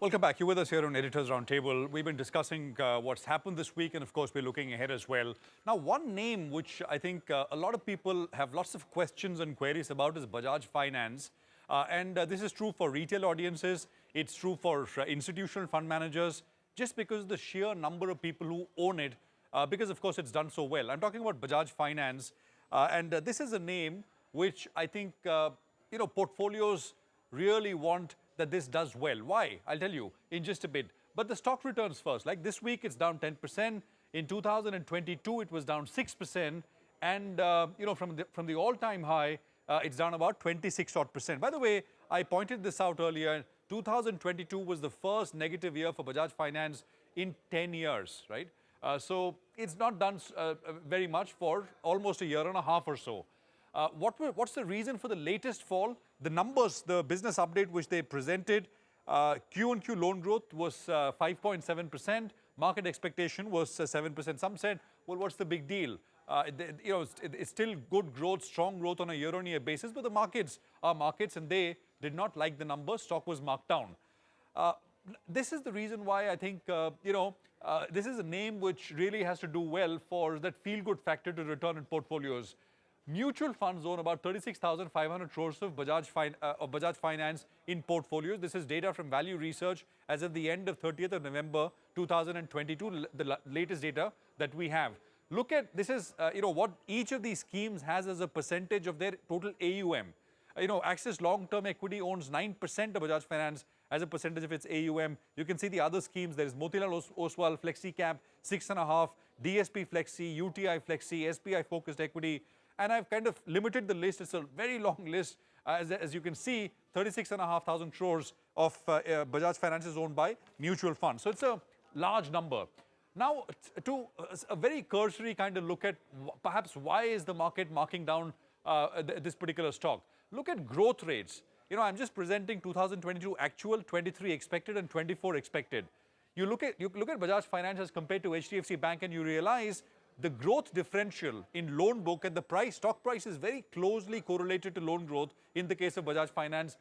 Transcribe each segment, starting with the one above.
Welcome back. You're with us here on Editors Roundtable. We've been discussing what's happened this week, and of course, we're looking ahead as well. Now, one name which I think a lot of people have lots of questions and queries about is Bajaj Finance. This is true for retail audiences. It's true for institutional fund managers, just because the sheer number of people who own it, because of course, it's done so well. I'm talking about Bajaj Finance. This is a name which I think, portfolios really want that this does well. Why? I'll tell you in just a bit. But the stock returns first. Like this week, it's down 10%. In 2022, it was down 6%. And, from the all-time high, it's down about 26 odd percent. By the way, I pointed this out earlier. 2022 was the first negative year for Bajaj Finance in 10 years, right? So it's not done very much for almost a year and a half or so. What's the reason for the latest fall? The numbers, the business update which they presented, Q-on-Q loan growth was 5.7%. Market expectation was 7%. Some said, well, what's the big deal? It's still good growth, strong growth on a year-on-year basis, but the markets are markets, and they did not like the numbers. Stock was marked down. This is the reason why I think, this is a name which really has to do well for that feel-good factor to return in portfolios. Mutual funds own about 36,500 crores of Bajaj Finance in portfolios. This is data from Value Research as of the end of 30th of November 2022, the latest data that we have. Look at, this is, what each of these schemes has as a percentage of their total AUM. Axis Long-Term Equity owns 9% of Bajaj Finance as a percentage of its AUM. You can see the other schemes. There is Motilal Oswal Flexi Cap, 6.5%, DSP Flexi, UTI Flexi, SBI Focused Equity. And I've kind of limited the list. It's a very long list. As you can see, 36,500 crores of Bajaj Finance is owned by mutual funds. So it's a large number. Now, to a very cursory kind of look at perhaps why is the market marking down this particular stock. Look at growth rates. I'm just presenting 2022 actual, 23 expected, and 24 expected. You look at Bajaj Finance as compared to HDFC Bank, and you realize the growth differential in loan book and the stock price is very closely correlated to loan growth in the case of Bajaj Finance.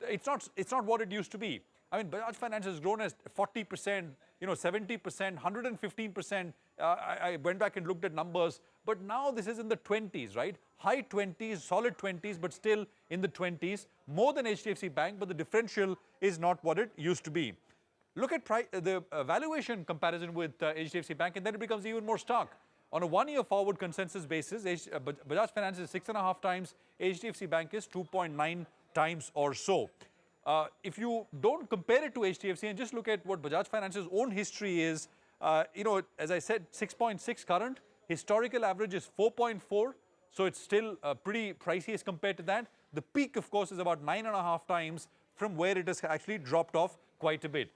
It's not what it used to be. I mean, Bajaj Finance has grown as 40%, 70%, 115%. I went back and looked at numbers, but now this is in the 20s, right? High 20s, solid 20s, but still in the 20s, more than HDFC Bank, but the differential is not what it used to be. Look at the valuation comparison with HDFC Bank, and then it becomes even more stark. On a one-year forward consensus basis, Bajaj Finance is 6.5 times, HDFC Bank is 2.9 times or so. If you don't compare it to HDFC and just look at what Bajaj Finance's own history is, as I said, 6.6 current, historical average is 4.4, so it's still pretty pricey as compared to that. The peak, of course, is about 9.5 times from where it has actually dropped off quite a bit.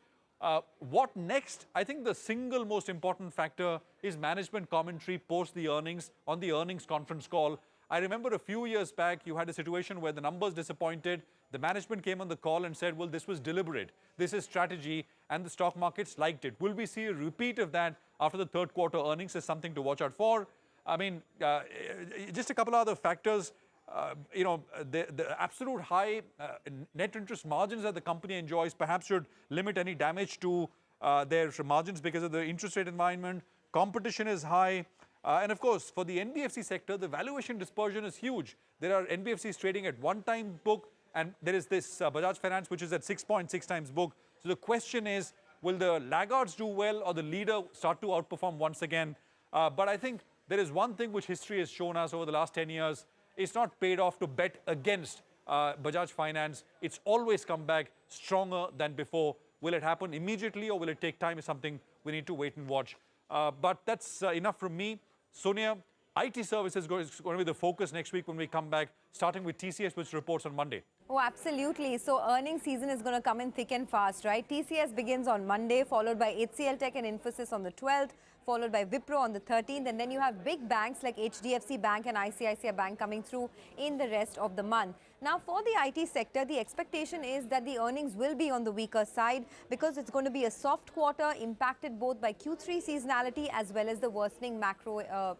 What next? I think the single most important factor is management commentary post the earnings on the earnings conference call. I remember a few years back, you had a situation where the numbers disappointed. The management came on the call and said, well, this was deliberate. This is strategy, and the stock markets liked it. Will we see a repeat of that after the third quarter earnings is something to watch out for? I mean, just a couple of other factors. The absolute high net interest margins that the company enjoys perhaps should limit any damage to their margins because of the interest rate environment. Competition is high. And of course, for the NBFC sector, the valuation dispersion is huge. There are NBFCs trading at 1 time book, and there is this Bajaj Finance, which is at 6.6 times book. So the question is, will the laggards do well or the leader start to outperform once again? But I think there is one thing which history has shown us over the last 10 years. It's not paid off to bet against Bajaj Finance. It's always come back stronger than before. Will it happen immediately or will it take time is something we need to wait and watch. But that's enough from me. Sonia, IT services is going to be the focus next week when we come back, starting with TCS, which reports on Monday. Oh, absolutely. So earnings season is going to come in thick and fast, right? TCS begins on Monday, followed by HCL Tech and Infosys on the 12th, followed by Wipro on the 13th. And then you have big banks like HDFC Bank and ICICI Bank coming through in the rest of the month. Now, for the IT sector, the expectation is that the earnings will be on the weaker side because it's going to be a soft quarter impacted both by Q3 seasonality as well as the worsening macro,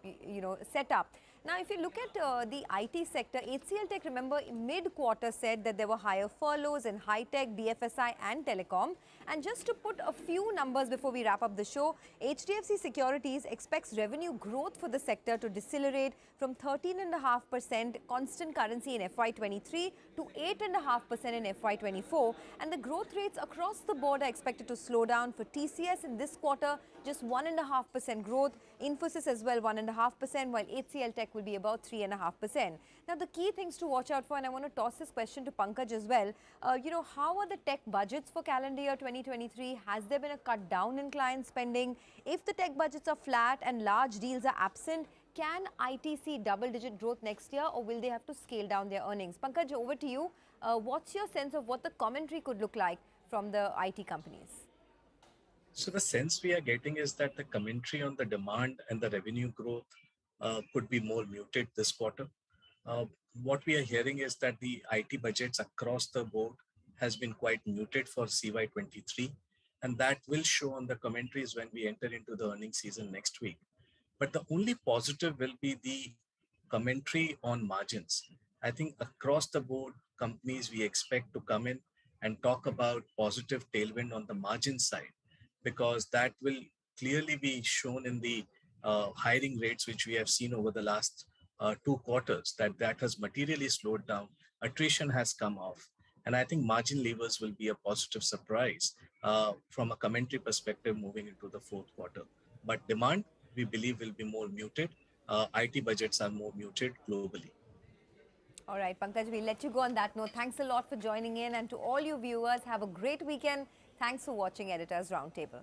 setup. Now, if you look at the IT sector, HCL Tech, remember, mid-quarter said that there were higher furloughs in high-tech, BFSI and telecom. And just to put a few numbers before we wrap up the show, HDFC Securities expects revenue growth for the sector to decelerate from 13.5% constant currency in FY23 to 8.5% in FY24. And the growth rates across the board are expected to slow down. For TCS in this quarter, just 1.5% growth. Infosys as well, 1.5%, while HCL Tech will be about 3.5%. Now, the key things to watch out for, and I want to toss this question to Pankaj as well. How are the tech budgets for calendar year 2023? Has there been a cut down in client spending? If the tech budgets are flat and large deals are absent, can IT see double-digit growth next year, or will they have to scale down their earnings? Pankaj, over to you. What's your sense of what the commentary could look like from the IT companies? So the sense we are getting is that the commentary on the demand and the revenue growth could be more muted this quarter. What we are hearing is that the IT budgets across the board has been quite muted for CY23, and that will show on the commentaries when we enter into the earnings season next week. But the only positive will be the commentary on margins. I think across the board, companies we expect to come in and talk about positive tailwind on the margin side, because that will clearly be shown in the hiring rates, which we have seen over the last 2 quarters, that has materially slowed down. Attrition has come off. And I think margin levers will be a positive surprise from a commentary perspective moving into the fourth quarter. But demand, we believe, will be more muted. IT budgets are more muted globally. All right, Pankaj, we'll let you go on that note. Thanks a lot for joining in. And to all you viewers, have a great weekend. Thanks for watching Editors Roundtable.